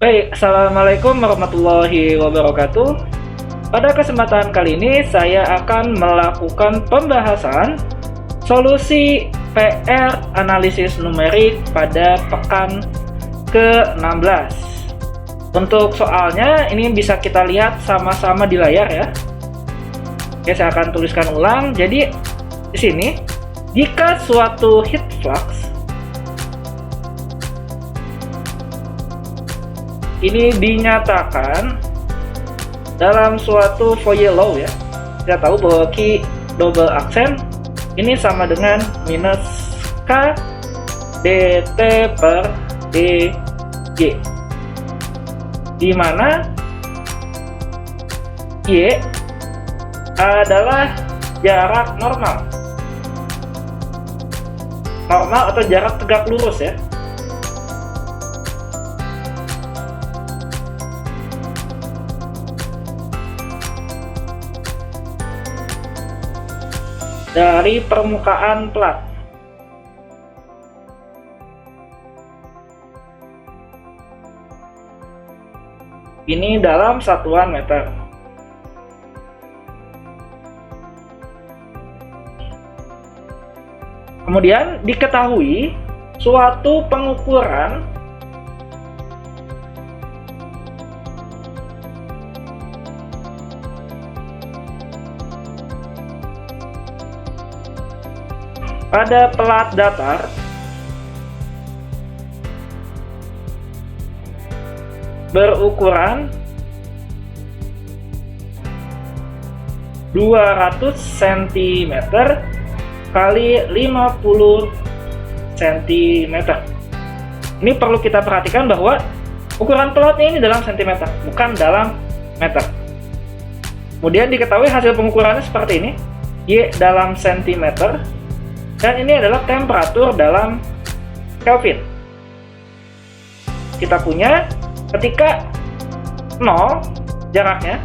Baik, Assalamualaikum warahmatullahi wabarakatuh. Pada kesempatan kali ini saya akan melakukan pembahasan solusi PR analisis numerik pada pekan ke-16. Untuk soalnya ini bisa kita lihat sama-sama di layar ya. Oke, saya akan tuliskan ulang. Jadi di sini, jika suatu heat flux ini dinyatakan dalam suatu Fourier law ya. Kita tahu bahwa Q double aksen ini sama dengan minus K dt per dy, di mana y adalah jarak normal atau jarak tegak lurus ya. Dari permukaan plat. Ini dalam satuan meter. Kemudian diketahui suatu pengukuran pada pelat datar berukuran 200 cm kali 50 cm. Ini perlu kita perhatikan bahwa ukuran pelatnya ini dalam cm, bukan dalam meter. Kemudian diketahui hasil pengukurannya seperti ini, Y dalam cm, dan ini adalah temperatur dalam Kelvin. Kita punya ketika 0 jaraknya,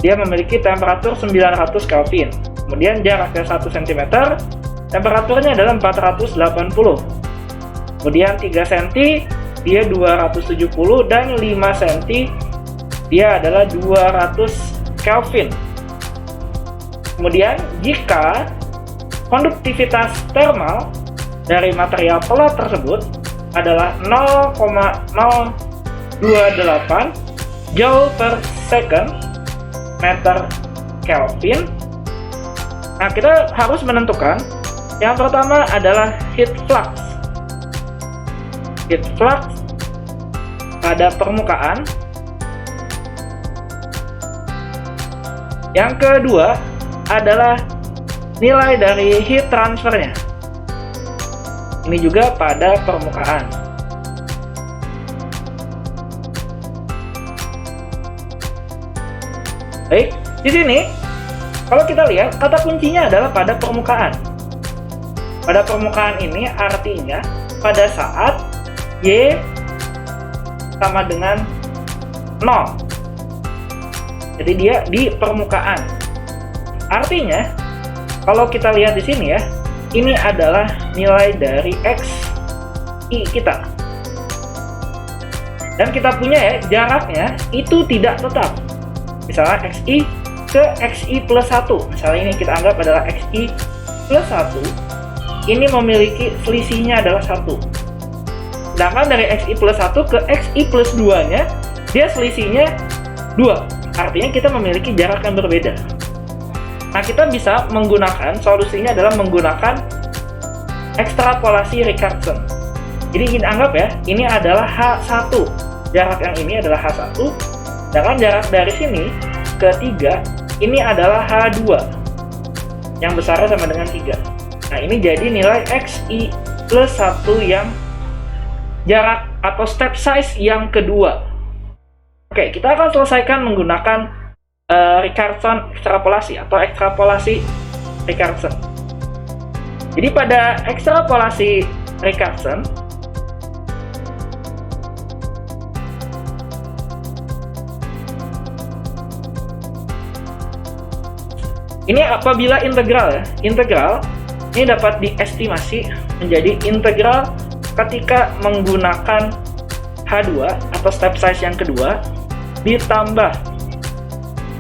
dia memiliki temperatur 900 Kelvin. Kemudian jaraknya 1 cm, temperaturnya adalah 480. Kemudian 3 cm, dia 270, dan 5 cm, dia adalah 200 Kelvin. Kemudian jika konduktivitas termal dari material pelat tersebut adalah 0,028 joule per second meter Kelvin. Nah, kita harus menentukan yang pertama adalah heat flux. Heat flux pada permukaan. Yang kedua adalah nilai dari heat transfernya. Ini juga pada permukaan. Baik, di sini kalau kita lihat kata kuncinya adalah pada permukaan. Pada permukaan ini artinya pada saat Y sama dengan 0. Jadi dia di permukaan. Artinya kalau kita lihat di sini ya, ini adalah nilai dari XI kita. Dan kita punya ya, jaraknya itu tidak tetap. Misalnya XI ke XI plus 1. Misalnya ini kita anggap adalah XI plus 1. Ini memiliki selisihnya adalah 1. Sedangkan dari XI plus 1 ke XI plus 2-nya, dia selisihnya 2. Artinya kita memiliki jarak yang berbeda. Nah, kita bisa menggunakan, solusinya adalah menggunakan ekstrapolasi Richardson. Jadi kita anggap ya, ini adalah H1. Jarak yang ini adalah H1. Sedangkan jarak dari sini ke 3, ini adalah H2. Yang besarnya sama dengan 3. Nah, ini jadi nilai XI plus 1 yang jarak atau step size yang kedua. Oke, kita akan selesaikan menggunakan Richardson ekstrapolasi atau ekstrapolasi Richardson. Jadi pada ekstrapolasi Richardson ini apabila integral ya, integral ini dapat diestimasi menjadi integral ketika menggunakan H2 atau step size yang kedua ditambah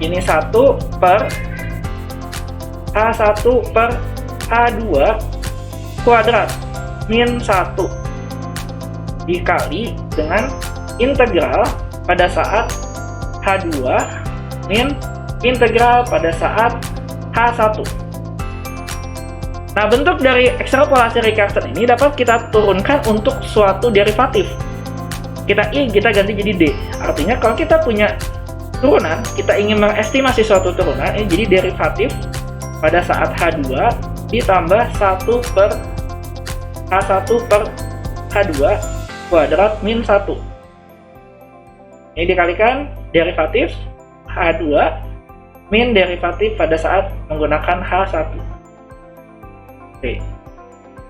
ini 1 per H1 per H2 kuadrat min 1 dikali dengan integral pada saat H2 min integral pada saat H1. Nah, bentuk dari ekstrapolasi Richardson ini dapat kita turunkan untuk suatu derivatif. Kita I, kita ganti jadi D. Artinya kalau kita punya turunan, kita ingin mengestimasi suatu turunan, ini jadi derivatif pada saat H2 ditambah 1 per H1 per H2 kuadrat min 1. Ini dikalikan derivatif H2 min derivatif pada saat menggunakan H1. Oke.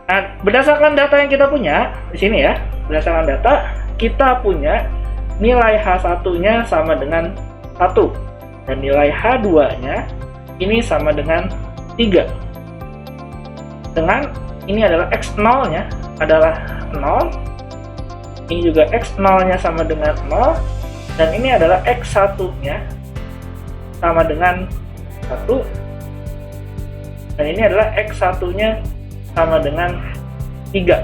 Nah, berdasarkan data yang kita punya di sini ya, berdasarkan data kita punya nilai H1-nya sama dengan 1 dan nilai H2-nya ini sama dengan 3. Dengan ini adalah X0-nya adalah 0. Ini juga X0-nya sama dengan 0 dan ini adalah X1-nya sama dengan 1. Dan ini adalah X1-nya sama dengan 3.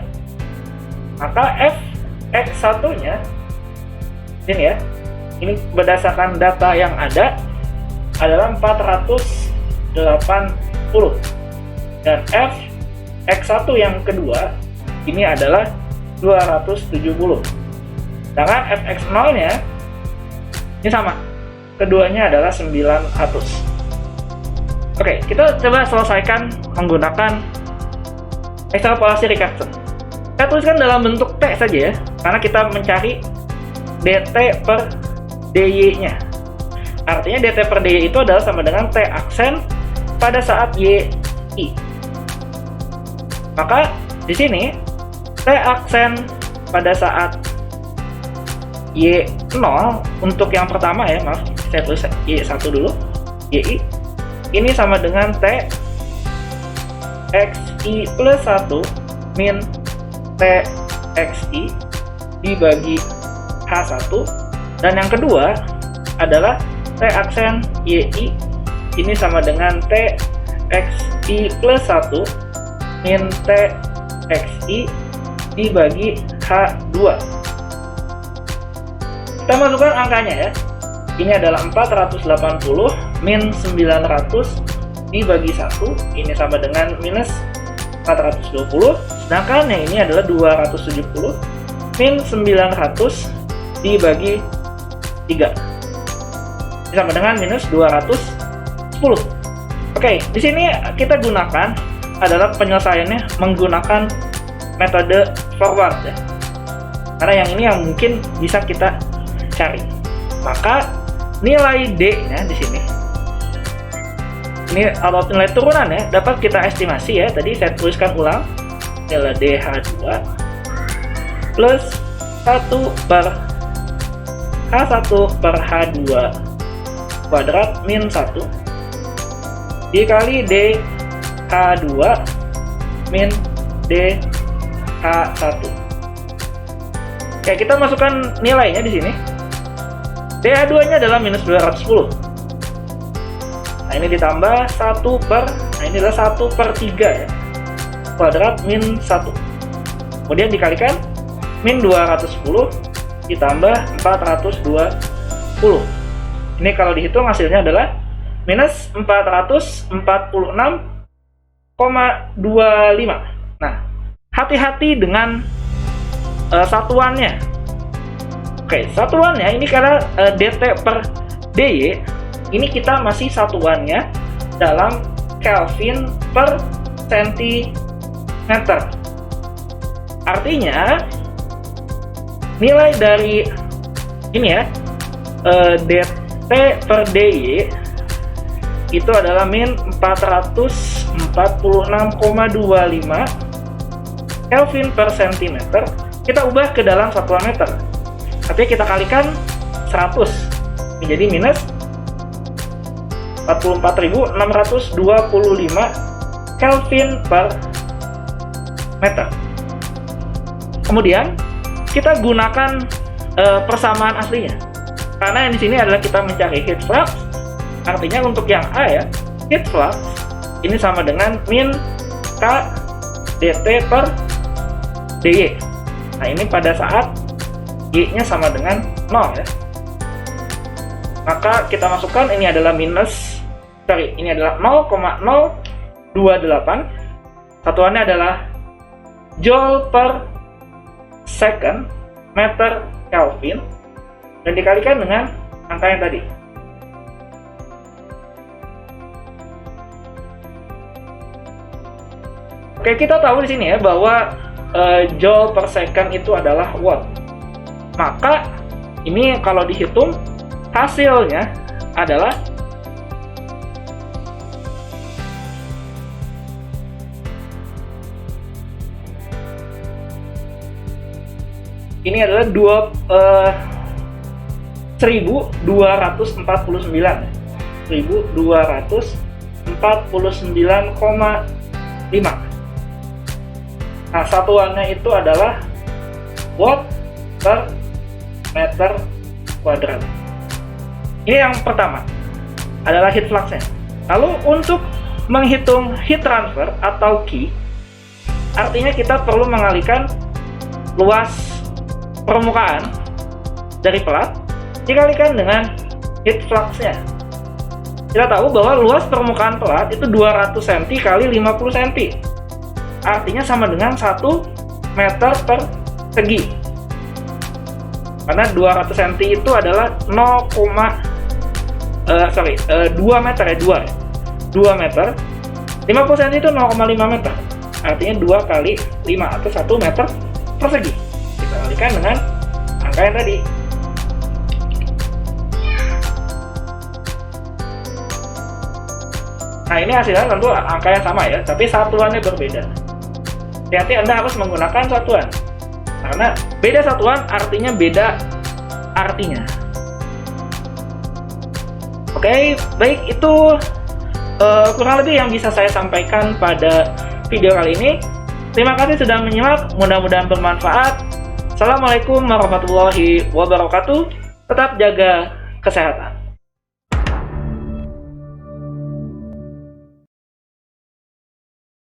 Maka F X1-nya ini ya, ini berdasarkan data yang ada adalah 480 dan F X1 yang kedua ini adalah 270. Sedangkan F X0-nya ini sama, keduanya adalah 900. Oke, kita coba selesaikan menggunakan ekstrapolasi Richardson. Saya tuliskan dalam bentuk T saja ya, karena kita mencari dt per dy-nya. Artinya dt per dy itu adalah sama dengan T aksen pada saat y i. Maka di sini T aksen pada saat y0 untuk yang pertama ya, maaf, saya tulis y1 dulu, yi ini sama dengan T xi plus 1 min T xi dibagi H1, dan yang kedua adalah T aksen yi ini sama dengan T xi plus 1 min T xi dibagi H2. Kita masukkan angkanya ya. Ini adalah 480 min 900 dibagi 1, ini sama dengan minus 420, sedangkan yang ini adalah 270 min 900 dibagi 3, ini sama dengan minus 210. Oke, di sini kita gunakan adalah penyelesaiannya menggunakan metode forward ya, karena yang ini yang mungkin bisa kita cari. Maka nilai D-nya di sini, ini atau nilai turunan ya, dapat kita estimasi ya. Tadi saya tuliskan ulang, nilai DH2 plus 1 per H1 per H2 kuadrat min 1 dikali DH2 min DH1. Oke, kita masukkan nilainya di sini. DH2-nya adalah minus 210. Nah, ini ditambah 1 per, nah ini adalah 1 per 3 ya, kuadrat min 1. Kemudian dikalikan min 210 ditambah 420. Ini kalau dihitung hasilnya adalah minus 446,25. Nah, hati-hati dengan satuannya. Oke, satuannya ini karena dt per dy ini kita masih satuannya dalam Kelvin per centimeter. Artinya nilai dari ini ya, dt per dy itu adalah min 446,25 Kelvin per centimeter. Kita ubah ke dalam satuan meter. Artinya kita kalikan 100 menjadi minus 44.625 Kelvin per meter. Kemudian kita gunakan persamaan aslinya. Karena yang di sini adalah kita mencari heat flux, artinya untuk yang A ya, heat flux ini sama dengan min K dt per dy. Nah ini pada saat Y-nya sama dengan 0 ya. Maka kita masukkan ini adalah ini adalah 0,028. Satuannya adalah joule per second meter Kelvin dan dikalikan dengan angka yang tadi. Oke, kita tahu di sini ya bahwa joule per second itu adalah watt. Maka ini kalau dihitung hasilnya adalah ini adalah 1249. 1249,5. Nah, satuannya itu adalah watt per meter kuadrat. Ini yang pertama, adalah heat flux-nya. Lalu untuk menghitung heat transfer atau Q, artinya kita perlu mengalihkan luas permukaan dari pelat dikalikan dengan heat flux-nya. Kita tahu bahwa luas permukaan pelat itu 200 cm kali 50 cm. Artinya sama dengan 1 meter persegi. Karena 200 cm itu adalah 2 meter ya, 2 meter. 50 cm itu 0,5 meter. Artinya 2 kali 5 atau 1 meter persegi. Kita kalikan dengan angka yang tadi. Nah ini hasilnya tentu angka yang sama ya, tapi satuannya berbeda. Hati-hati Anda harus menggunakan satuan, karena beda satuan artinya beda artinya. Oke, baik, itu kurang lebih yang bisa saya sampaikan pada video kali ini. Terima kasih sudah menyimak, mudah-mudahan bermanfaat. Assalamualaikum warahmatullahi wabarakatuh. Tetap jaga kesehatan.